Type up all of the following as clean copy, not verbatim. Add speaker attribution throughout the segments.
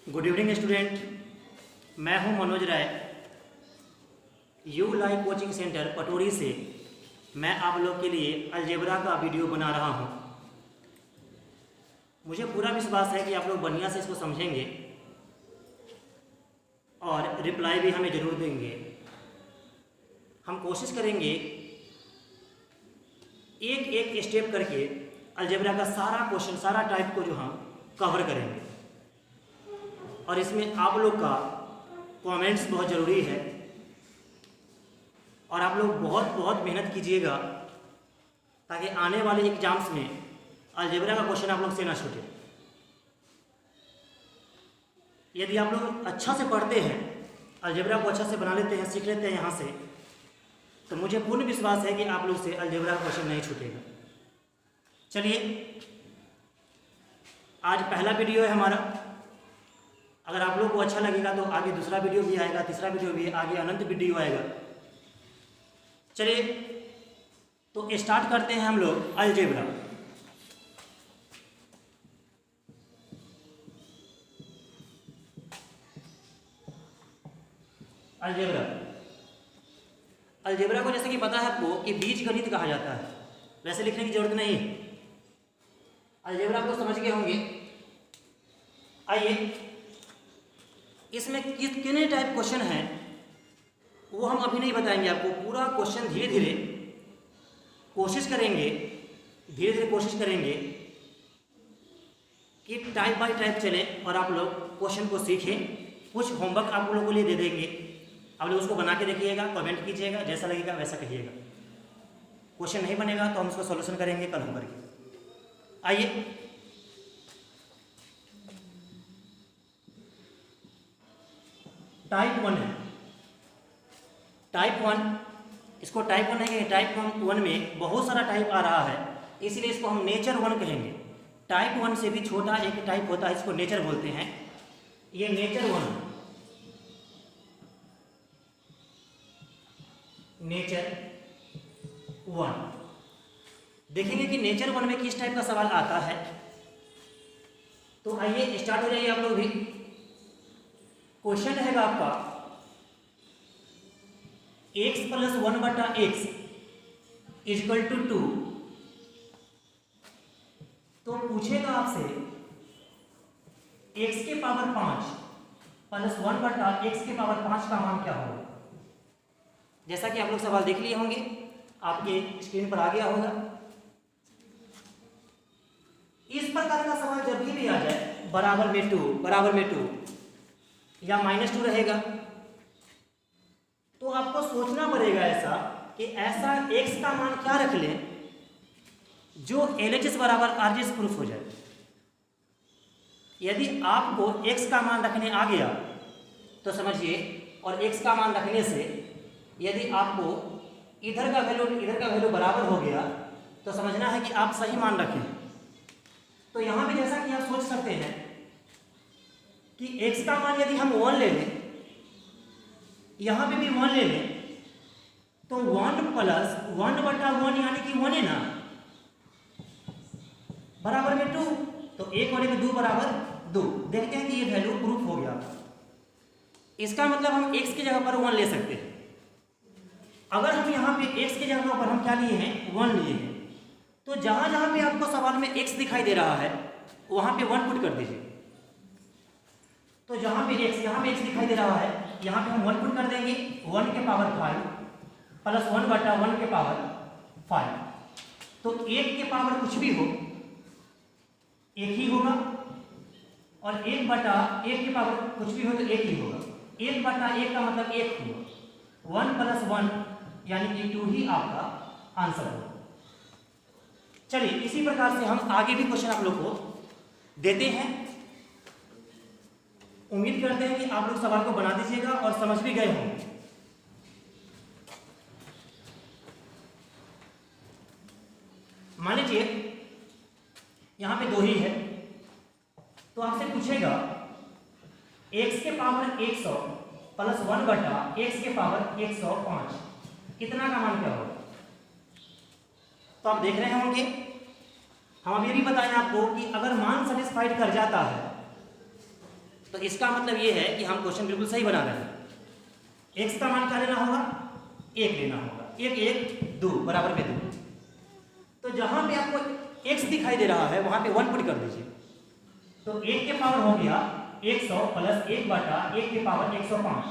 Speaker 1: Good evening student, मैं हूं Manoj Rai. U live coaching centre Patori से मैं आप लोग के लिए अलजेब्रा का वीडियो बना रहा हूं। मुझे पूरा विश्वास है कि आप लोग बढ़िया से इसको समझेंगे और रिप्लाई भी हमें ज़रूर देंगे। हम कोशिश करेंगे एक एक स्टेप करके अलजेब्रा का सारा क्वेश्चन, सारा टाइप को जो हम कवर करेंगे। और इसमें आप लोग का कमेंट्स बहुत ज़रूरी है और आप लोग बहुत बहुत मेहनत कीजिएगा ताकि आने वाले एग्जाम्स में अलजेब्रा का क्वेश्चन आप लोग से ना छूटे। यदि आप लोग अच्छा से पढ़ते हैं, अलजेब्रा को अच्छा से बना लेते हैं, सीख लेते हैं यहाँ से, तो मुझे पूर्ण विश्वास है कि आप लोग से अलजेब्रा का क्वेश्चन नहीं छूटेगा। चलिए, आज पहला वीडियो है हमारा। अगर आप लोग को अच्छा लगेगा तो आगे दूसरा वीडियो भी आएगा, तीसरा वीडियो भी, आगे अनंत वीडियो आएगा। चलिए, तो स्टार्ट करते हैं हम लोग अलजेब्रा। अलजेब्रा को जैसे कि पता है आपको कि बीजगणित कहा जाता है, वैसे लिखने की जरूरत नहीं है। अलजेब्रा को समझ गए होंगे। आइए, इसमें कितने टाइप क्वेश्चन हैं वो हम अभी नहीं बताएंगे आपको। पूरा क्वेश्चन धीरे धीरे कोशिश करेंगे कि टाइप बाय टाइप चलें और आप लोग क्वेश्चन को सीखें। कुछ होमवर्क आप लोगों के लिए दे देंगे, आप लोग उसको बना के देखिएगा, कमेंट कीजिएगा, जैसा लगेगा वैसा कहिएगा। क्वेश्चन नहीं बनेगा तो हम उसका सॉल्यूशन करेंगे कल होमवर्क के। आइए, टाइप 1 है। टाइप 1, इसको टाइप 1 है। टाइप 1 में बहुत सारा टाइप आ रहा है, इसलिए इसको हम नेचर 1 कहेंगे। टाइप 1 से भी छोटा एक टाइप होता है, इसको नेचर बोलते हैं। ये नेचर 1, नेचर 1। देखेंगे कि नेचर 1 में किस टाइप का सवाल आता है। तो आइए स्टार्ट हो जाइए आप लोग भी। क्वेश्चन रहेगा आपका x + 1/x = 2। तो पूछेगा आपसे x के पावर 5 + 1/x के पावर 5 का मान क्या होगा। जैसा कि आप लोग सवाल देख लिए होंगे, आपके स्क्रीन पर आ गया होगा। इस प्रकार का सवाल जब भी आ जाए, बराबर में 2 या -2 रहेगा, तो आपको सोचना पड़ेगा ऐसा कि ऐसा x का मान क्या रख लें जो LHS = RHS प्रूफ हो जाए। यदि आपको x का मान रखने आ गया तो समझिए, और x का मान रखने से यदि आपको इधर का वैल्यू बराबर हो गया तो समझना है कि आप सही मान रखें। तो यहाँ पे जैसा कि आप सोच सकते हैं कि x का मान यदि हम 1 ले लें, यहाँ पे भी 1 ले लें, तो 1 + 1/1 यानी कि 1 है ना, बराबर में 2। तो 1 और 1 2 = 2। देखते हैं कि ये वैल्यू प्रूफ हो गया। इसका मतलब हम x की जगह पर 1 ले सकते हैं। अगर हम यहाँ पे x की जगह पर हम क्या लिए हैं, 1 लिए हैं, तो जहाँ जहाँ पे आपको सवाल में x दिखाई दे रहा है वहाँ पे 1 पुट कर दीजिए। तो जहाँ पे x दिखाई दे रहा है, यहाँ पे हम 1 पुट कर देंगे। 1 के पावर 5 + 1/1 के पावर 5। तो 1 के पावर कुछ भी हो, 1 ही होगा, और 1/1 के पावर कुछ भी हो तो 1 ही होगा। 1/1 का मतलब 1 होगा। 1 + 1 यानी कि 2 ही आपका आंसर होगा। चलिए, इसी प्रकार से हम आगे भी क्वेश्चन आप लोग को देते हैं। उम्मीद करते हैं कि आप लोग सवाल को बना दीजिएगा और समझ भी गए होंगे। मान लीजिए यहां पे 2 ही है, तो आपसे पूछेगा x के पावर 100 + 1/x के पावर 105 कितना का मान क्या होगा। तो आप देख रहे होंगे, हम अभी भी बताएं आपको कि अगर मान सेटिस्फाइड कर जाता है तो इसका मतलब ये है कि हम क्वेश्चन बिल्कुल सही बना रहे हैं। x का मान क्या लेना होगा, 1 लेना होगा। 1 1 2 बराबर में 2। तो जहां पे आपको x दिखाई दे रहा है वहां पे 1 पुट कर दीजिए। तो 1 के पावर हो गया 100 प्लस 1 बटा 1 के पावर 105।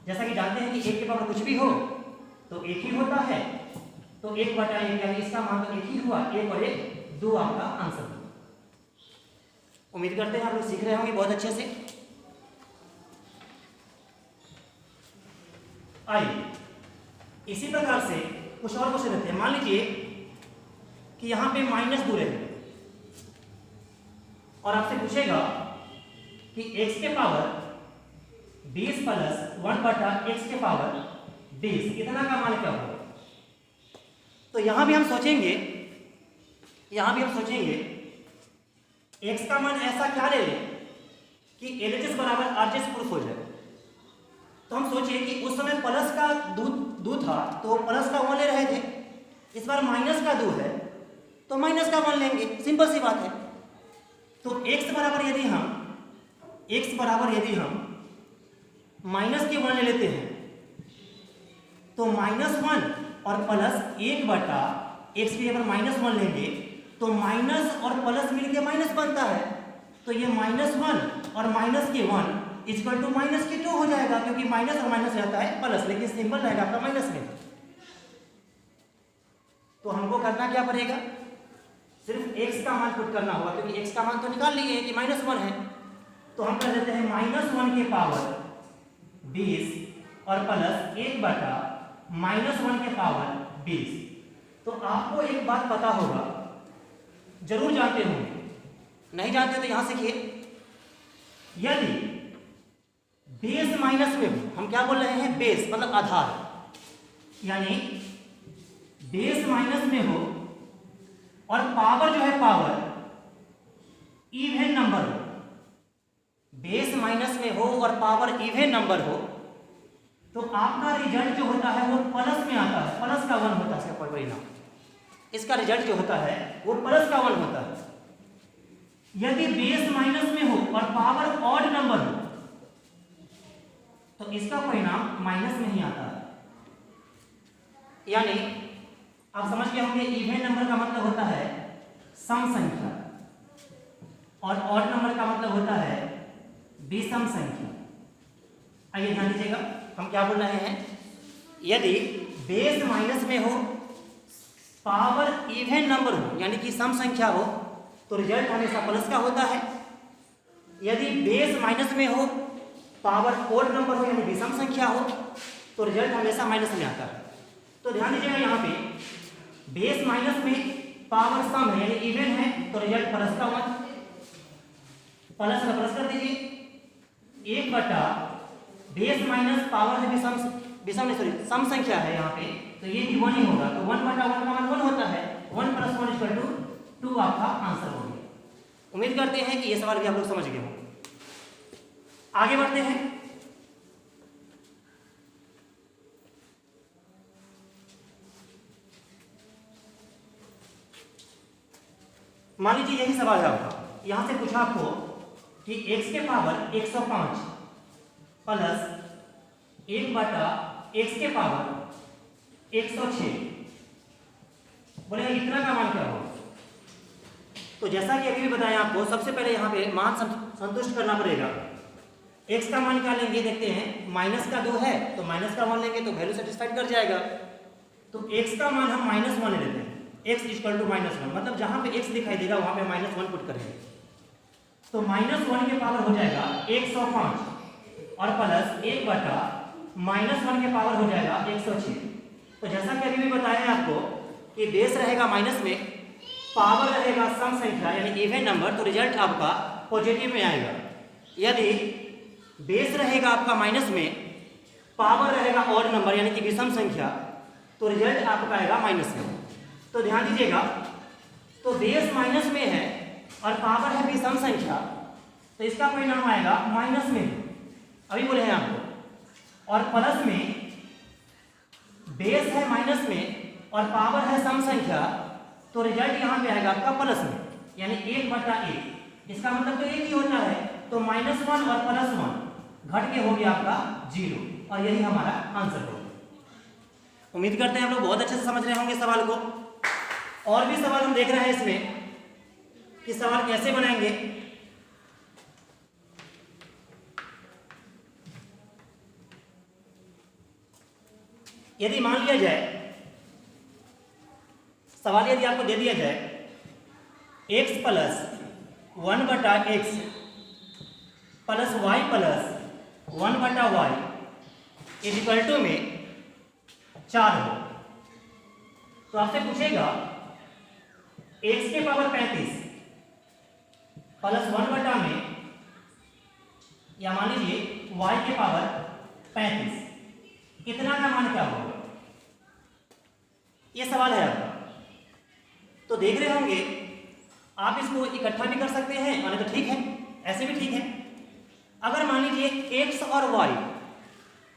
Speaker 1: जैसा कि जानते हैं कि 1 के पावर कुछ भी हो तो 1 ही होता है, तो 1 बटा 1 यानी इसका मान तो 1 ही हुआ। 1 और 1 2 आपका आंसर। उम्मीद करते हैं आप लोग सीख रहे होंगे बहुत अच्छे से। आइए इसी प्रकार से कुछ और क्वेश्चन लेते हैं। मान लीजिए कि यहां पे -2 रहेगा और आपसे पूछेगा कि x के पावर 20 प्लस 1 बटा x के पावर 20 इतना का मान क्या होगा। तो यहां भी हम सोचेंगे x का मान ऐसा क्या ले लें कि LHS बराबर RHS प्रूफ हो जाए। तो हम सोचिए कि उस समय प्लस का 2 था तो प्लस का 1 ले रहे थे, इस बार माइनस का 2 है तो माइनस का 1 लेंगे, सिंपल सी बात है। तो x बराबर यदि हम माइनस के 1 ले लेते हैं तो -1 और प्लस 1 बटा x की अगर -1 लेंगे तो माइनस और प्लस मिलके माइनस बनता है। तो ये -1 और माइनस के 1 इक्वल टू माइनस के 2 हो जाएगा, क्योंकि माइनस और माइनस रहता है प्लस, लेकिन सिंबल रहेगा आपका माइनस में। तो हमको करना क्या पड़ेगा, सिर्फ x का मान पुट करना होगा, क्योंकि x का मान तो निकाल लिए कि -1 है। तो हम कर देते हैं -1 के पावर 20 और प्लस 1 बटा -1 के पावर 20। तो आपको एक बात पता होगा, जरूर जानते होंगे, नहीं जानते तो यहां सीखिए। यदि बेस माइनस में हो, हम क्या बोल रहे हैं, बेस मतलब आधार, यानी बेस माइनस में हो और पावर जो है पावर इवन नंबर हो, बेस माइनस में हो और पावर इवन नंबर हो, तो आपका रिजल्ट जो होता है वो प्लस में आता है, प्लस का 1 होता है इसका परिणाम। इसका रिजल्ट जो होता है वो प्लस का 1 होता है। यदि बेस माइनस में हो और पावर ऑड नंबर हो तो इसका परिणाम माइनस में ही आता है। यानी आप समझ गए होंगे, इवन नंबर का मतलब होता है सम संख्या और ऑड नंबर का मतलब होता है विषम संख्या। आइए ध्यान दीजिएगा, हम क्या बोल रहे हैं, यदि बेस माइनस में हो, पावर इवन नंबर हो यानी कि सम संख्या हो, तो रिजल्ट हमेशा प्लस का होता है। यदि बेस माइनस में हो, पावर ऑड नंबर हो यानी विषम संख्या हो, तो रिजल्ट हमेशा माइनस में आता है। तो ध्यान दीजिएगा, यहाँ पे बेस माइनस में पावर सम है यानी इवन है, तो रिजल्ट प्लस का 1, प्लस का प्लस कर दीजिए। 1 बटा बेस माइनस पावर है सम संख्या है यहाँ पे, तो ये भी 1 ही होगा। तो 1 बटा 1 का मान 1 होता है। 1 + 1 = 2 आपका आंसर हो गया। उम्मीद करते हैं कि ये सवाल भी आप लोग समझ गए होंगे। आगे बढ़ते हैं। मान लीजिए यही सवाल है आपका, यहां से पूछा आपको कि x के पावर 105 प्लस 1 बटा x के पावर 106, बोले इतना का मान क्या होगा। तो जैसा कि अभी भी बताया आपको, सबसे पहले यहाँ पे मान संतुष्ट करना पड़ेगा। x का मान क्या लेंगे, देखते हैं, माइनस का 2 है तो माइनस का 1 लेंगे तो वैल्यू सेटिस्फाइड कर जाएगा। तो x का मान हम -1 ले लेते हैं, x = -1, मतलब जहां पे x दिखाई देगा वहां पे -1 पुट करेंगे। तो -1 के पावर हो जाएगा 105 और प्लस 1 बटा -1 के पावर हो जाएगा 106। तो जैसा कि अभी भी बताया आपको कि बेस रहेगा माइनस में, पावर रहेगा सम संख्या यानी इवन नंबर, तो रिजल्ट आपका पॉजिटिव में आएगा। यदि बेस रहेगा आपका माइनस में, पावर रहेगा ऑड नंबर यानी कि विषम संख्या, तो रिजल्ट आपका आएगा माइनस में। तो ध्यान दीजिएगा, तो बेस माइनस में है और पावर है विषम संख्या, तो इसका परिणाम आएगा माइनस में, अभी बोले हैं आपको। और प्लस में बेस है माइनस में और पावर है सम संख्या, तो रिजल्ट यहाँ पे आएगा आपका प्लस में, यानी 1 बटा 1। इसका मतलब तो एक ही होता है तो -1 और +1 घट के हो गया आपका 0 और यही हमारा आंसर होगा। उम्मीद करते हैं आप लोग बहुत अच्छे से समझ रहे होंगे सवाल को। और भी सवाल हम देख रहे हैं इसमें कि सवाल कैसे बनाएंगे। यदि मान लिया जाए, सवाल यदि आपको दे दिया जाए x plus 1/x plus y plus 1/y is equal to में 4 हो, तो आपसे पूछेगा x के पावर 35 प्लस 1 में या मान लीजिए y के पावर 35 इतना का मान क्या होगा, ये सवाल है आपका। तो देख रहे होंगे आप इसको इकट्ठा भी कर सकते हैं और तो ठीक है, ऐसे भी ठीक है। अगर मान लीजिए x और y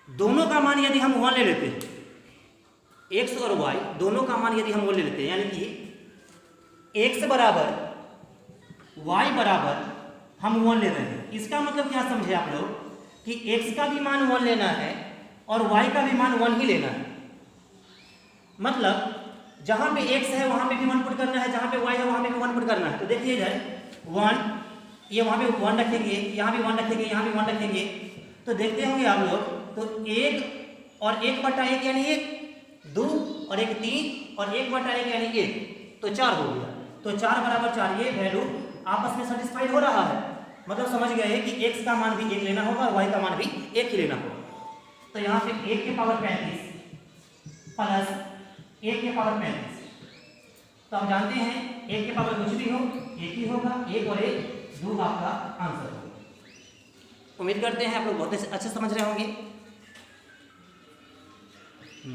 Speaker 1: दोनों का मान यदि हम 1 ले लेते हैं, x और y दोनों का मान यदि हम 1 ले लेते हैं, यानी कि x बराबर y बराबर हम 1 ले रहे हैं, इसका मतलब क्या समझे आप लोग कि x का भी मान 1 लेना है और y का भी मान 1 ही लेना है। मतलब जहां पे x है वहां पे भी 1 पुट करना है, जहां पे y है वहां पे भी 1 पुट करना है। तो देखिए जाए 1, ये वहां पे 1 रखेंगे, यहाँ भी 1 रखेंगे, यहाँ भी 1 रखेंगे, तो देखते होंगे आप लोग। तो 1 और 1/1 यानी 1, 2 और 1 3 और 1/1 यानी 1, तो 4 हो गया। तो 4 बराबर 4 ये वैल्यू आपस में सेटिस्फाइड हो रहा है। मतलब समझ गए कि x का मान भी 1 लेना होगा और y का मान भी 1 ही लेना होगा। तो यहाँ पे 1 के पावर 35 प्लस 1 के पावर 35, तो हम जानते हैं 1 के पावर कुछ भी हो 1 ही होगा, 1 और 1 2 आपका आंसर होगा। उम्मीद करते हैं आप लोग बहुत अच्छे समझ रहे होंगे।